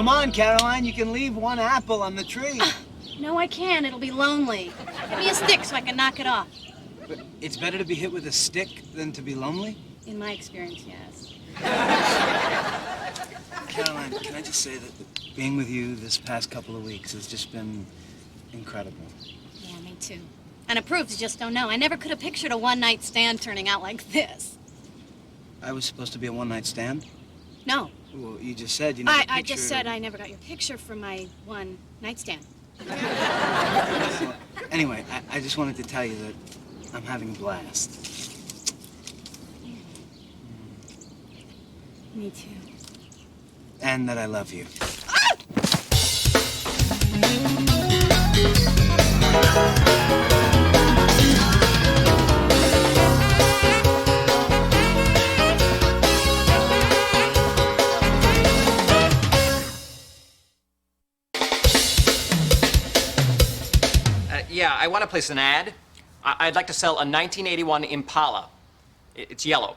Come on, Caroline, you can leave one apple on the tree. No, I can't. It'll be lonely. Give me a stick so I can knock it off. But it's better to be hit with a stick than to be lonely? In my experience, yes. Caroline, can I just say that being with you this past couple of weeks has just been incredible. Yeah, me too. And it proves you just don't know. I never could have pictured a one-night stand turning out like this. I was supposed to be a one-night stand? No. Well, you just said you never I just said I never got your picture for my one-night stand. Well, anyway, I just wanted to tell you that I'm having a blast. Me too. And that I love you. Yeah, I want to place an ad. I'd like to sell a 1981 Impala. It's yellow.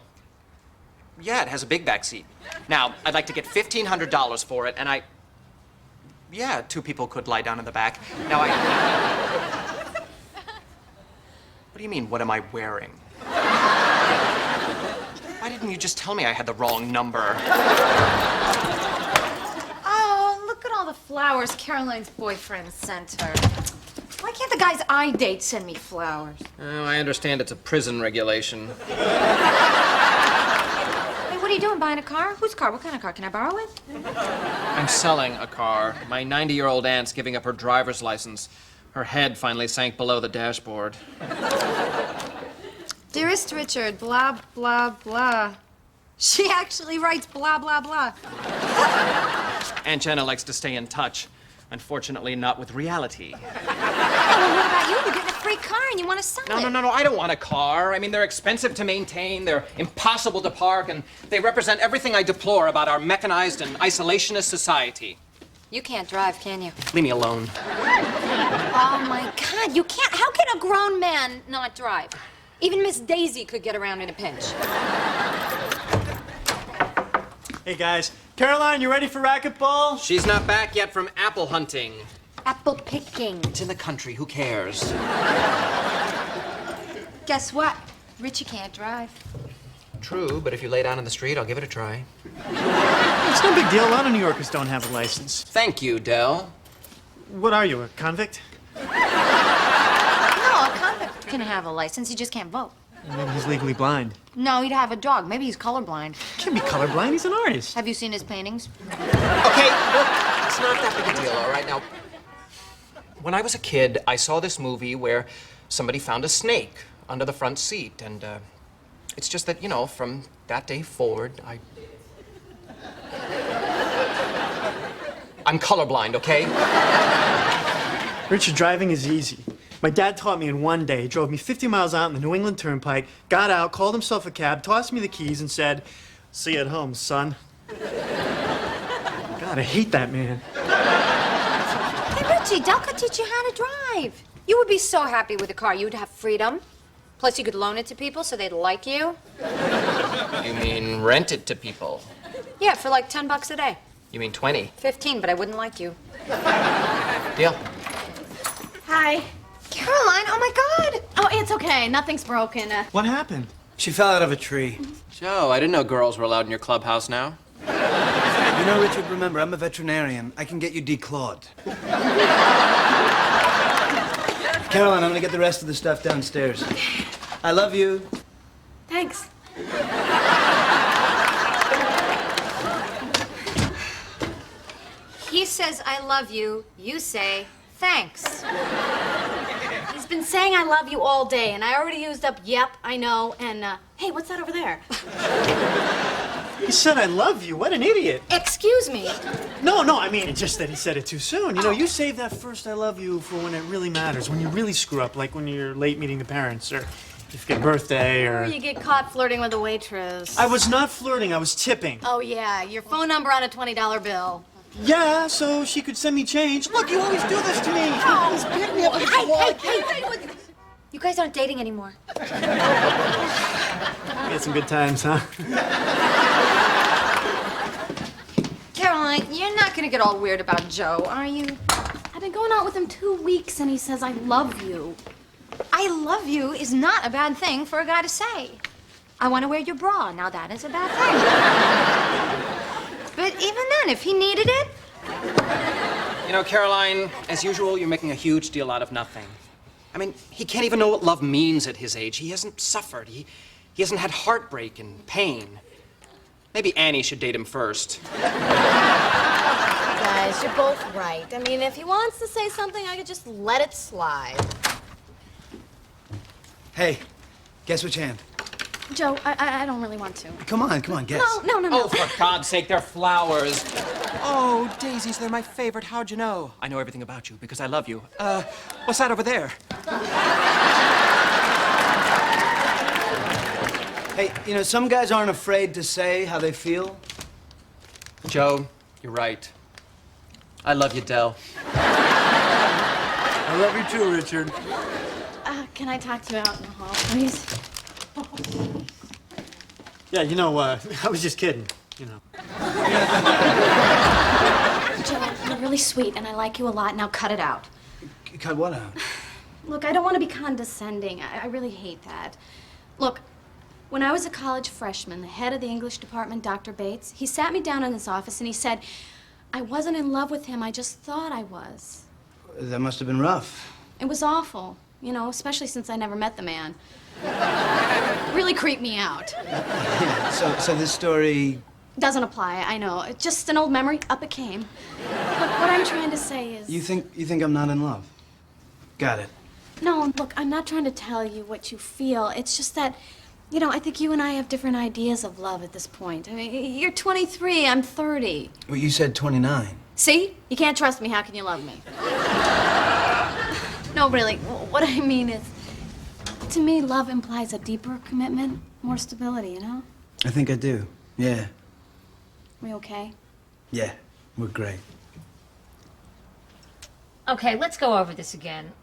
Yeah, it has a big back seat. Now, I'd like to get $1,500 for it, and yeah, 2 people could lie down in the back. Now, What do you mean, what am I wearing? Why didn't you just tell me I had the wrong number? Oh, look at all the flowers Caroline's boyfriend sent her. Why can't the guys I date send me flowers? Oh, I understand it's a prison regulation. Hey, what are you doing, buying a car? Whose car? What kind of car? Can I borrow it? I'm selling a car. My 90-year-old aunt's giving up her driver's license. Her head finally sank below the dashboard. Dearest Richard, blah, blah, blah. She actually writes blah, blah, blah. Aunt Jenna likes to stay in touch. Unfortunately, not with reality. Oh, well, what about you? You're getting a free car and you want to sell it. No, I don't want a car. I mean, they're expensive to maintain, they're impossible to park, and they represent everything I deplore about our mechanized and isolationist society. You can't drive, can you? Leave me alone. Oh, my God, you can't. How can a grown man not drive? Even Miss Daisy could get around in a pinch. Hey, guys. Caroline, you ready for racquetball? She's not back yet from apple hunting. Apple picking. It's in the country, who cares? Guess what? Richie can't drive. True, but if you lay down in the street, I'll give it a try. It's no big deal. A lot of New Yorkers don't have a license. Thank you, Del. What are you, a convict? No, a convict can have a license. He just can't vote. Maybe he's legally blind. No, he'd have a dog. Maybe he's colorblind. Can't be colorblind. He's an artist. Have you seen his paintings? Okay, look, it's not that big a deal, all right? Now, when I was a kid, I saw this movie where somebody found a snake under the front seat, and it's just that, you know, from that day forward, I'm colorblind, okay? Richard, driving is easy. My dad taught me in one day. He drove me 50 miles out on the New England Turnpike, got out, called himself a cab, tossed me the keys, and said, "See you at home, son." God, I hate that man. Hey, Richie, Del could teach you how to drive. You would be so happy with a car. You would have freedom. Plus, you could loan it to people so they'd like you. You mean rent it to people? Yeah, for like $10 a day. You mean 20? 15, but I wouldn't like you. Deal. Hi. Caroline, oh my God! Oh, it's okay. Nothing's broken. What happened? She fell out of a tree. Joe, I didn't know girls were allowed in your clubhouse now. You know, Richard, remember, I'm a veterinarian. I can get you declawed. Caroline, I'm gonna get the rest of the stuff downstairs. I love you. Thanks. He says, I love you. You say, thanks. He's been saying I love you all day, and I already used up yep, I know, and, hey, what's that over there? He said, "I love you." What an idiot. Excuse me. No, I mean, it's just that he said it too soon. You know, you save that first "I love you" for when it really matters, when you really screw up, like when you're late meeting the parents, or you forget a birthday, Or or... you get caught flirting with a waitress. I was not flirting, I was tipping. Oh, yeah, your phone number on a $20 bill. Yeah, so she could send me change. Look, you always do this to me. You always beat me up against the wall. Hey, you guys aren't dating anymore. We had some good times, huh? Caroline, Caroline, you're not gonna get all weird about Joe, are you? I've been going out with him 2 weeks and he says I love you. I love you is not a bad thing for a guy to say. I want to wear your bra. Now that is a bad thing. But even then, if he needed it, You know, Caroline, as usual, you're making a huge deal out of nothing. I mean, he can't even know what love means at his age. He hasn't suffered. He hasn't had heartbreak and pain. Maybe Annie should date him first. Guys, you're both right. I mean, if he wants to say something, I could just let it slide. Hey, guess which hand? Joe, I don't really want to. Come on, guess. No. Oh, for God's sake, they're flowers. Oh, daisies, they're my favorite. How'd you know? I know everything about you because I love you. What's that over there? Hey, you know, some guys aren't afraid to say how they feel. Joe, you're right. I love you, Del. I love you too, Richard. Can I talk to you out in the hall, please? Yeah, you know, I was just kidding, you know. Joe, you're really sweet and I like you a lot. Now cut it out. Cut what out? Look, I don't want to be condescending. I really hate that. Look, when I was a college freshman, the head of the English department, Dr. Bates, he sat me down in his office and he said, I wasn't in love with him, I just thought I was. That must have been rough. It was awful, you know, especially since I never met the man. It really creeped me out. Yeah, so this story... Doesn't apply, I know. It's just an old memory, up it came. Look, what I'm trying to say is... You think I'm not in love? Got it. No, look, I'm not trying to tell you what you feel. It's just that, you know, I think you and I have different ideas of love at this point. I mean, you're 23, I'm 30. Well, you said 29. See? You can't trust me, how can you love me? No, really, what I mean is, to me, love implies a deeper commitment, more stability, you know? I think I do. Yeah. We okay? Yeah, we're great. Okay, let's go over this again.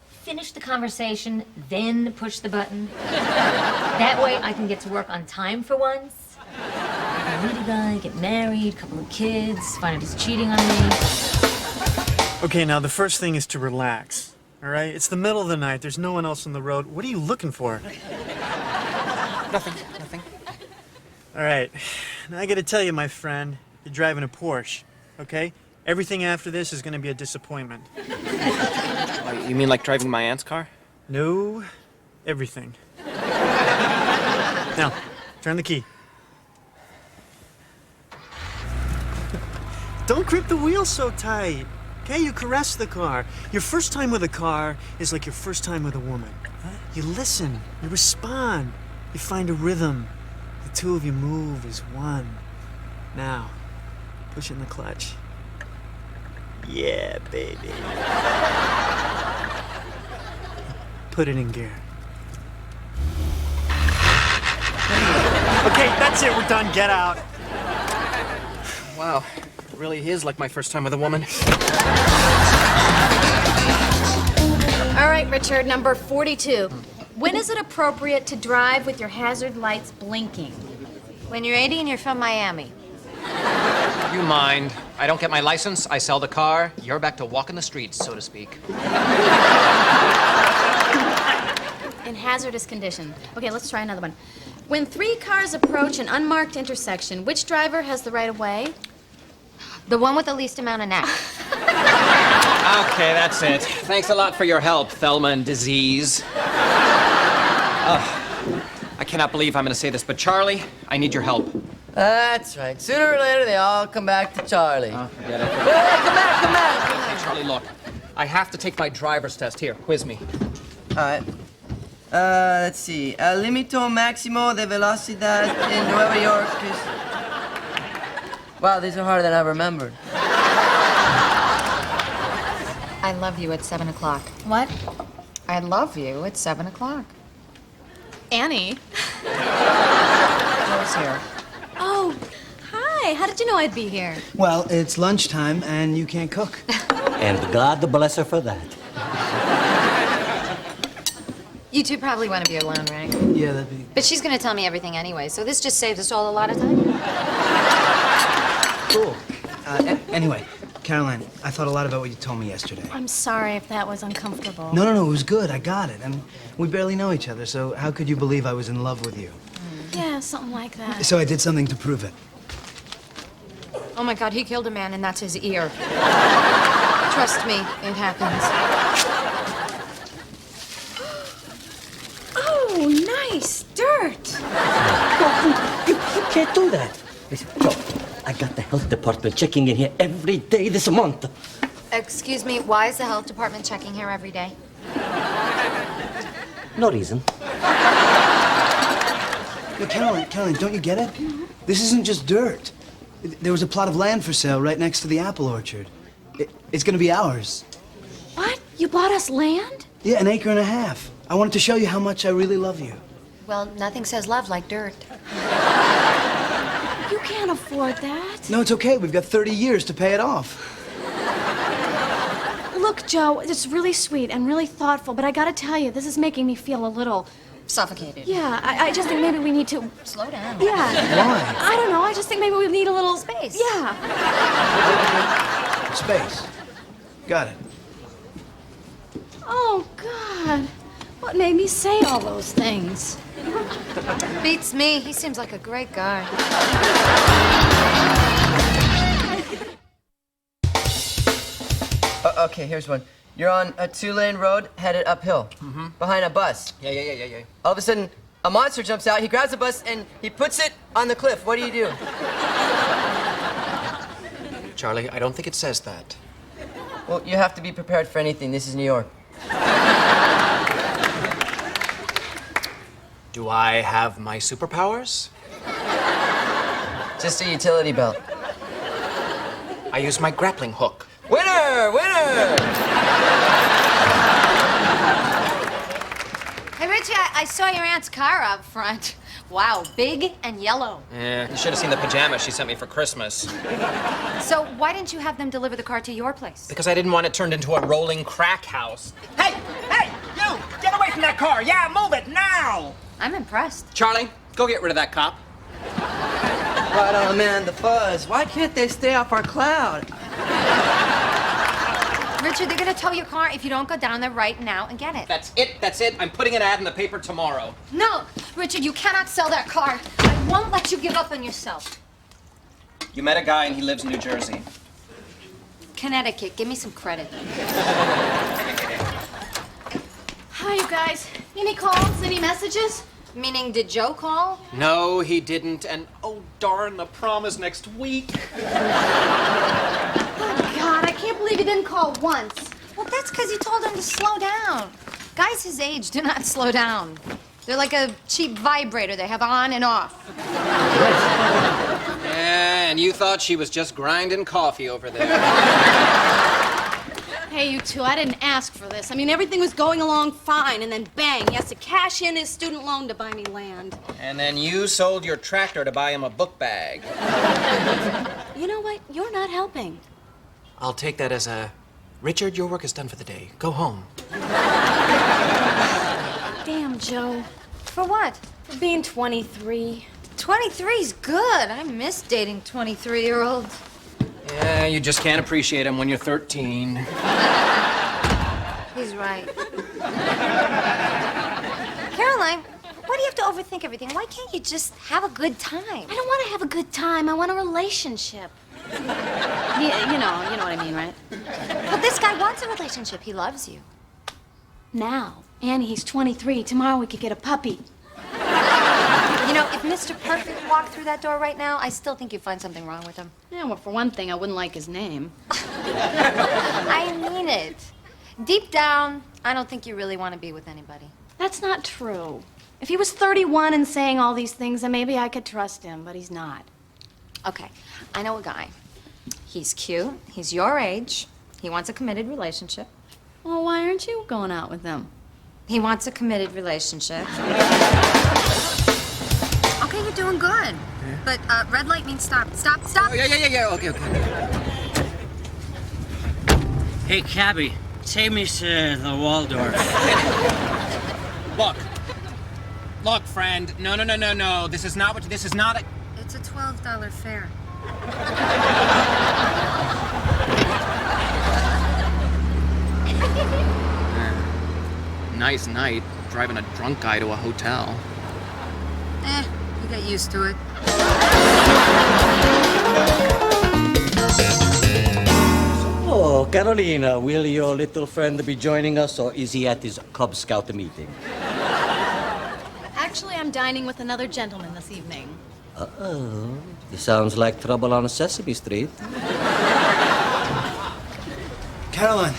Finish the conversation, then push the button. That way I can get to work on time for once. I meet a guy, get married, couple of kids, find out he's cheating on me. Okay, now the first thing is to relax, all right? It's the middle of the night. There's no one else on the road. What are you looking for? Nothing. All right, now I gotta tell you, my friend, you're driving a Porsche, okay? Everything after this is gonna be a disappointment. You mean like driving my aunt's car? No, everything. Now, turn the key. Don't grip the wheel so tight, okay? You caress the car. Your first time with a car is like your first time with a woman. You listen, you respond, you find a rhythm. The two of you move as one. Now, push in the clutch. Yeah, baby. Put it in gear. Okay, that's it. We're done. Get out. Wow, it really is like my first time with a woman. All right, Richard, number 42. When is it appropriate to drive with your hazard lights blinking? when you're 80 and you're from Miami. You mind. I don't get my license, I sell the car, you're back to walking the streets, so to speak. In hazardous condition. Okay, let's try another one. When 3 cars approach an unmarked intersection, which driver has the right of way? The one with the least amount of neck. Okay, that's it. Thanks a lot for your help, Thelma and Disease. I cannot believe I'm going to say this, but Charlie, I need your help. That's right. Sooner or later, they all come back to Charlie. Forget it. Come back. Hey, Charlie, look. I have to take my driver's test. Here, quiz me. All right. Let's see. Limito maximo de velocidad in Nueva York is... Wow, these are harder than I remembered. I love you at 7 o'clock. What? I love you at 7 o'clock. Annie. Joe's here. Oh, hi. How did you know I'd be here? Well, it's lunchtime and you can't cook. And God bless her for that. You two probably want to be alone, right? Yeah, that'd be... But she's going to tell me everything anyway, so this just saves us all a lot of time. Cool. Anyway, Caroline, I thought a lot about what you told me yesterday. I'm sorry if that was uncomfortable. No, it was good. I got it. And we barely know each other, so how could you believe I was in love with you? Yeah, something like that. So I did something to prove it. Oh my God, he killed a man and that's his ear. Trust me, it happens. Oh, nice dirt. You can't do that. Listen, Joe, I got the health department checking in here every day this month. Excuse me, why is the health department checking here every day? No reason. No, Caroline, don't you get it? This isn't just dirt. There was a plot of land for sale right next to the apple orchard. It's gonna be ours. What? You bought us land? Yeah, 1.5 acres. I wanted to show you how much I really love you. Well, nothing says love like dirt. You can't afford that. No, it's okay. We've got 30 years to pay it off. Look, Joe, it's really sweet and really thoughtful, but I gotta tell you, this is making me feel a little... Suffocated. Yeah, I just think maybe we need to... Slow down. Yeah. Why? I don't know, I just think maybe we need a little... Space. Yeah. Space. Got it. Oh, God. What made me say all those things? Beats me. He seems like a great guy. Okay, here's one. You're on a 2-lane road headed uphill, behind a bus. Yeah. All of a sudden, a monster jumps out. He grabs the bus and he puts it on the cliff. What do? Charlie, I don't think it says that. Well, you have to be prepared for anything. This is New York. Do I have my superpowers? Just a utility belt. I use my grappling hook. Winner! Winner! Hey, Richie, I saw your aunt's car out front. Wow, big and yellow. Yeah, you should have seen the pajamas she sent me for Christmas. So why didn't you have them deliver the car to your place? Because I didn't want it turned into a rolling crack house. Hey, you! Get away from that car! Yeah, move it now! I'm impressed. Charlie, go get rid of that cop. Right on, man, the fuzz. Why can't they stay off our cloud? Richard, they're gonna tow your car if you don't go down there right now and get it. That's it. I'm putting an ad in the paper tomorrow. No, Richard, you cannot sell that car. I won't let you give up on yourself. You met a guy and he lives in New Jersey. Connecticut, give me some credit. Hi, you guys. Any calls? Any messages? Meaning, did Joe call? No, he didn't, and oh darn, the prom is next week. God, I can't believe you didn't call once. Well, that's because you told him to slow down. Guys his age do not slow down. They're like a cheap vibrator they have on and off. Yeah, and you thought she was just grinding coffee over there. Hey, you two, I didn't ask for this. I mean, everything was going along fine, and then bang, he has to cash in his student loan to buy me land. And then you sold your tractor to buy him a book bag. You know what? You're not helping. I'll take that as a, Richard, your work is done for the day. Go home. Damn, Joe. For what? For being 23. 23's good. I miss dating 23-year-olds. Yeah, you just can't appreciate him when you're 13. He's right. Caroline, why do you have to overthink everything? Why can't you just have a good time? I don't want to have a good time. I want a relationship. Yeah, you know what I mean, right? But this guy wants a relationship. He loves you. Now, Annie, he's 23. Tomorrow we could get a puppy. You know, if Mr. Perfect walked through that door right now, I still think you'd find something wrong with him. Yeah, well, for one thing, I wouldn't like his name. I mean it. Deep down, I don't think you really want to be with anybody. That's not true. If he was 31 and saying all these things, then maybe I could trust him, but he's not. Okay, I know a guy. He's cute. He's your age. He wants a committed relationship. Well, why aren't you going out with him? He wants a committed relationship. Okay, you're doing good. But red light means stop. Stop. Oh, yeah. Okay. Hey, cabbie, take me to the Waldorf. Look, friend. No. This is not a... It's a $12 fare. Nice night, driving a drunk guy to a hotel. You get used to it. Oh, Carolina, will your little friend be joining us, or is he at his Cub Scout meeting? Actually, I'm dining with another gentleman this evening. Uh-oh. This sounds like trouble on Sesame Street. Caroline.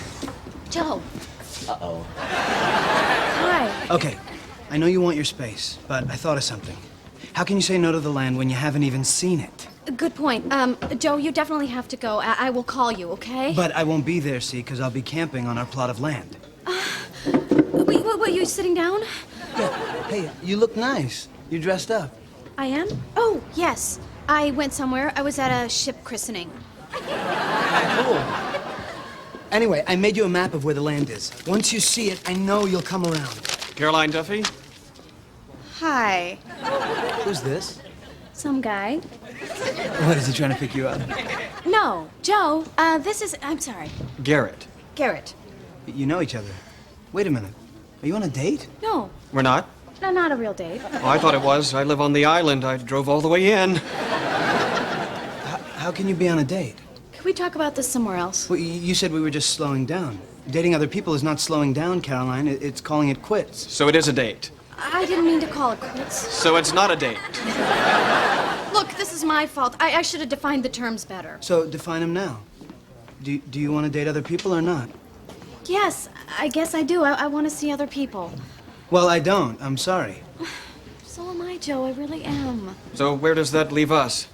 Joe. Uh-oh. Hi. Okay, I know you want your space, but I thought of something. How can you say no to the land when you haven't even seen it? Good point. Joe, you definitely have to go. I will call you, okay? But I won't be there, see, because I'll be camping on our plot of land. Wait, what, you sitting down? Yeah. Hey, you look nice. You dressed up. I am? Oh, yes. I went somewhere. I was at a ship christening. Cool. Anyway, I made you a map of where the land is. Once you see it, I know you'll come around. Caroline Duffy? Hi. Who's this? Some guy. What, is he trying to pick you up? No, Joe, this is... I'm sorry. Garrett. Garrett. You know each other. Wait a minute. Are you on a date? No, We're not? not a real date. Oh, I thought it was. I live on the island. I drove all the way in. How can you be on a date? Can we talk about this somewhere else? Well, you said we were just slowing down. Dating other people is not slowing down, Caroline. It's calling it quits. So it is a date. I didn't mean to call it quits. So it's not a date. Look, this is my fault. I should have defined the terms better. So define them now. Do you want to date other people or not? Yes, I guess I do. I want to see other people. Well, I don't. I'm sorry. So am I, Joe. I really am. So where does that leave us?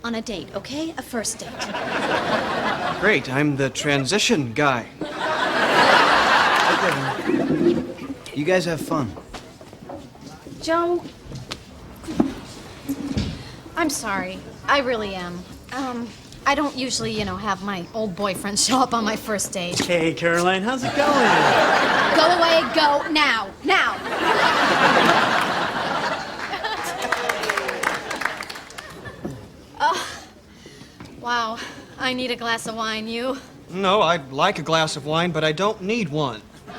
On a date, okay? A first date. Great, I'm the transition guy. Okay. You guys have fun. Joe, I'm sorry. I really am. I don't usually, have my old boyfriend show up on my first date. Hey, Caroline, how's it going? Go away, go now, now. Wow, I need a glass of wine. You? No, I'd like a glass of wine, but I don't need one. Okay,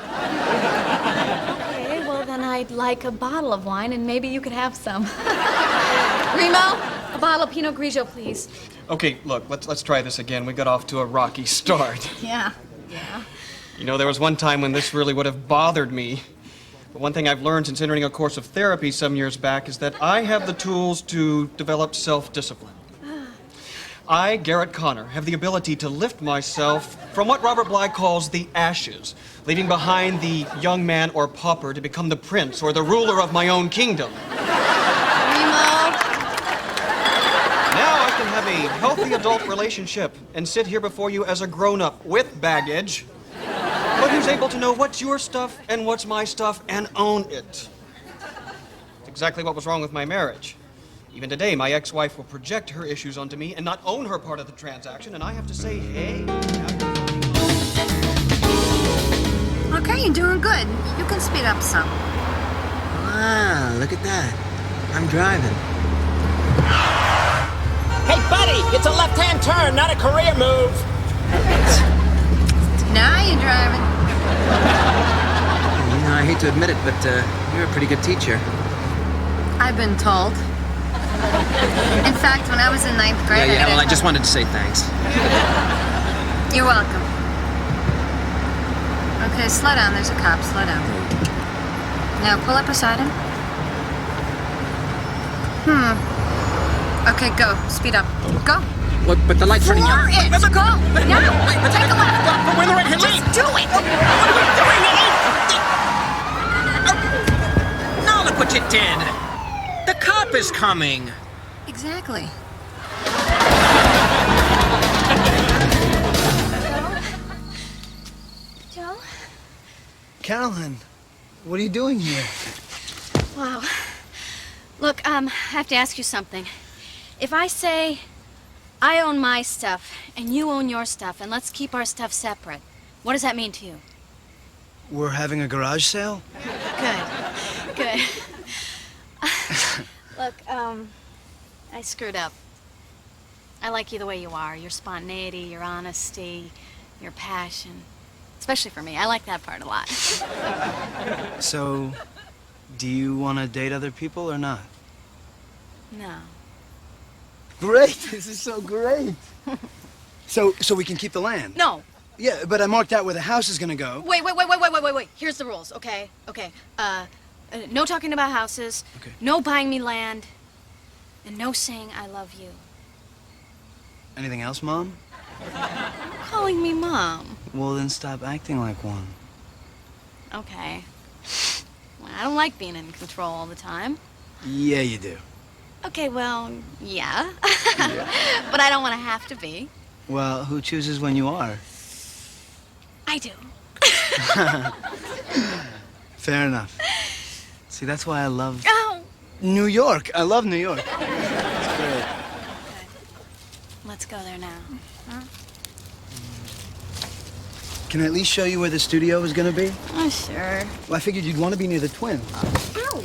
well then I'd like a bottle of wine, and maybe you could have some. Remo, a bottle of Pinot Grigio, please. Okay, look, let's try this again. We got off to a rocky start. Yeah. You know, there was one time when this really would have bothered me. But one thing I've learned since entering a course of therapy some years back is that I have the tools to develop self-discipline. I, Garrett Connor, have the ability to lift myself from what Robert Bly calls the ashes, leaving behind the young man or pauper to become the prince or the ruler of my own kingdom. Now I can have a healthy adult relationship and sit here before you as a grown-up with baggage, but who's able to know what's your stuff and what's my stuff and own it. It's exactly what was wrong with my marriage. Even today, my ex-wife will project her issues onto me and not own her part of the transaction, and I have to say, hey... Okay, you're doing good. You can speed up some. Wow, look at that. I'm driving. Hey, buddy, it's a left-hand turn, not a career move. Now you're driving. You know, I hate to admit it, but you're a pretty good teacher. I've been told. In fact, when I was in 9th grade, Yeah, well, I just wanted to say thanks. You're welcome. Okay, slow down. There's a cop. Slow down. Now, pull up beside him. Okay, go. Speed up. Go. What, but the light's turning For yellow. it! Go! Now! Take a left! But we're in the right hand lane. Just do it! What are we doing? Now look what you did. The cop is coming. Exactly. Joe? Caroline, what are you doing here? Wow. Look, I have to ask you something. If I say I own my stuff and you own your stuff and let's keep our stuff separate, what does that mean to you? We're having a garage sale? Good. Look, I screwed up. I like you the way you are. Your spontaneity, your honesty, your passion. especially for me. I like that part a lot. So, do you want to date other people or not? No. Great! This is so great. So we can keep the land? No. Yeah, but I marked out where the house is gonna go. Wait. Here's the rules, okay? Okay. No talking about houses. Okay. No buying me land. And no saying I love you. Anything else, Mom? Calling me Mom. Well, then stop acting like one. Okay. Well, I don't like being in control all the time. Yeah, you do. Okay, well, yeah. But I don't want to have to be. Well, who chooses when you are? I do. Fair enough. See, that's why I love Oh! New York. I love New York. It's great. Let's go there now. Huh? Can I at least show you where the studio is gonna be? Oh, sure. Well, I figured you'd want to be near the twins. Ow!